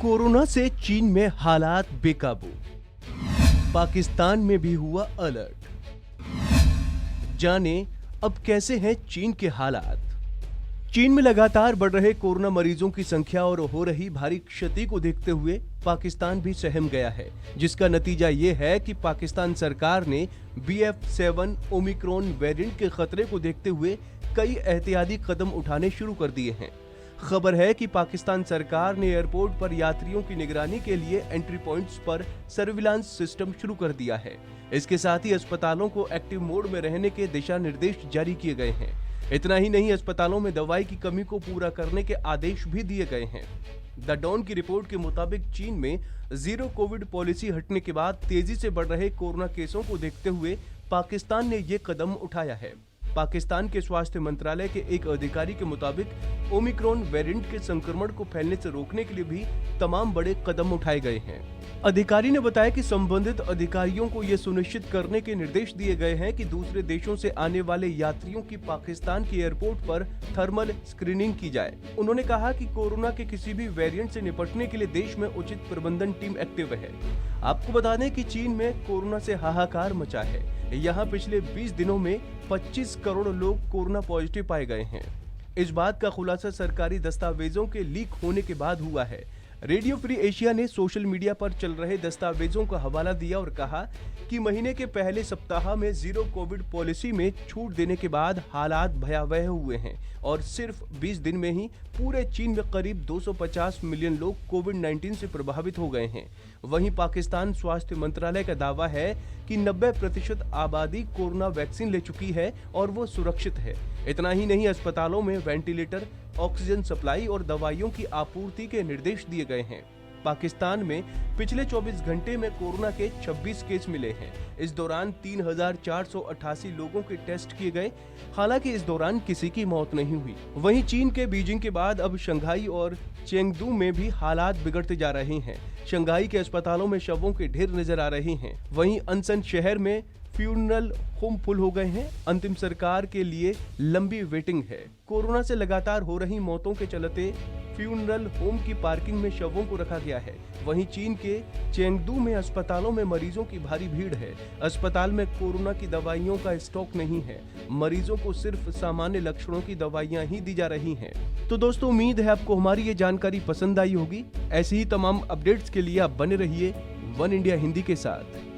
Corona से चीन में हालात बेकाबू, पाकिस्तान में भी हुआ अलर्ट। जाने अब कैसे हैं चीन के हालात। चीन में लगातार बढ़ रहे कोरोना मरीजों की संख्या और हो रही भारी क्षति को देखते हुए पाकिस्तान भी सहम गया है, जिसका नतीजा ये है कि पाकिस्तान सरकार ने BF7 ओमिक्रॉन वेरिएंट के खतरे को देखते हुए कई एहतियाती कदम उठाने शुरू कर दिए हैं। खबर है कि पाकिस्तान सरकार ने एयरपोर्ट पर यात्रियों की निगरानी के लिए एंट्री पॉइंट्स पर सर्विलांस सिस्टम शुरू कर दिया है। इसके साथ ही अस्पतालों को एक्टिव मोड में रहने के दिशा निर्देश जारी किए गए हैं। इतना ही नहीं, अस्पतालों में दवाई की कमी को पूरा करने के आदेश भी दिए गए हैं। द डॉन की रिपोर्ट के मुताबिक चीन में जीरो कोविड पॉलिसी हटने के बाद तेजी से बढ़ रहे कोरोना केसों को देखते हुए पाकिस्तान ने ये कदम उठाया है। पाकिस्तान के स्वास्थ्य मंत्रालय के एक अधिकारी के मुताबिक ओमिक्रॉन वेरिएंट के संक्रमण को फैलने से रोकने के लिए भी तमाम बड़े कदम उठाए गए हैं। अधिकारी ने बताया कि संबंधित अधिकारियों को यह सुनिश्चित करने के निर्देश दिए गए हैं कि दूसरे देशों से आने वाले यात्रियों की पाकिस्तान के एयरपोर्ट पर थर्मल स्क्रीनिंग की जाए। उन्होंने कहा कि कोरोना के किसी भी वेरिएंट से निपटने के लिए देश में उचित प्रबंधन टीम एक्टिव है। आपको बता दें कि चीन में कोरोना से हाहाकार मचा है। यहाँ पिछले 20 दिनों में 25 करोड़ लोग कोरोना पॉजिटिव पाए गए हैं। इस बात का खुलासा सरकारी दस्तावेजों के लीक होने के बाद हुआ है। रेडियो फ्री एशिया ने सोशल मीडिया पर चल रहे दस्तावेजों का हवाला दिया और कहा कि महीने के पहले सप्ताह में जीरो कोविड पॉलिसी में छूट देने के बाद हालात भयावह हुए हैं और सिर्फ 20 दिन में ही पूरे चीन में करीब 250 मिलियन लोग कोविड-19 से प्रभावित हो गए हैं। वहीं पाकिस्तान स्वास्थ्य मंत्रालय का दावा है कि 90% आबादी कोरोना वैक्सीन ले चुकी है और वो सुरक्षित है। इतना ही नहीं, अस्पतालों में वेंटिलेटर, ऑक्सीजन सप्लाई और दवाइयों की आपूर्ति के निर्देश दिए गए हैं। पाकिस्तान में पिछले 24 घंटे में कोरोना के 26 केस मिले हैं। इस दौरान 3,488 लोगों के टेस्ट किए गए। हालांकि इस दौरान किसी की मौत नहीं हुई। वहीं चीन के बीजिंग के बाद अब शंघाई और चेंगडू में भी हालात बिगड़ते जा रहे हैं। शंघाई के अस्पतालों में शवों के ढेर नजर आ रहे हैं। वहीं अनसन शहर में फ्यूनरल होम फुल हो गए हैं। अंतिम सरकार के लिए लंबी वेटिंग है। कोरोना से लगातार हो रही मौतों के चलते फ्यूनरल होम की पार्किंग में शवों को रखा गया है। वहीं चीन के चेंगडू में अस्पतालों में मरीजों की भारी भीड़ है। अस्पताल में कोरोना की दवाइयों का स्टॉक नहीं है। मरीजों को सिर्फ सामान्य लक्षणों की दवाइयां ही दी जा रही हैं। तो दोस्तों, उम्मीद है आपको हमारी ये जानकारी पसंद आई होगी। ऐसी ही तमाम अपडेट्स के लिए आप बने रहिए वन इंडिया हिंदी के साथ।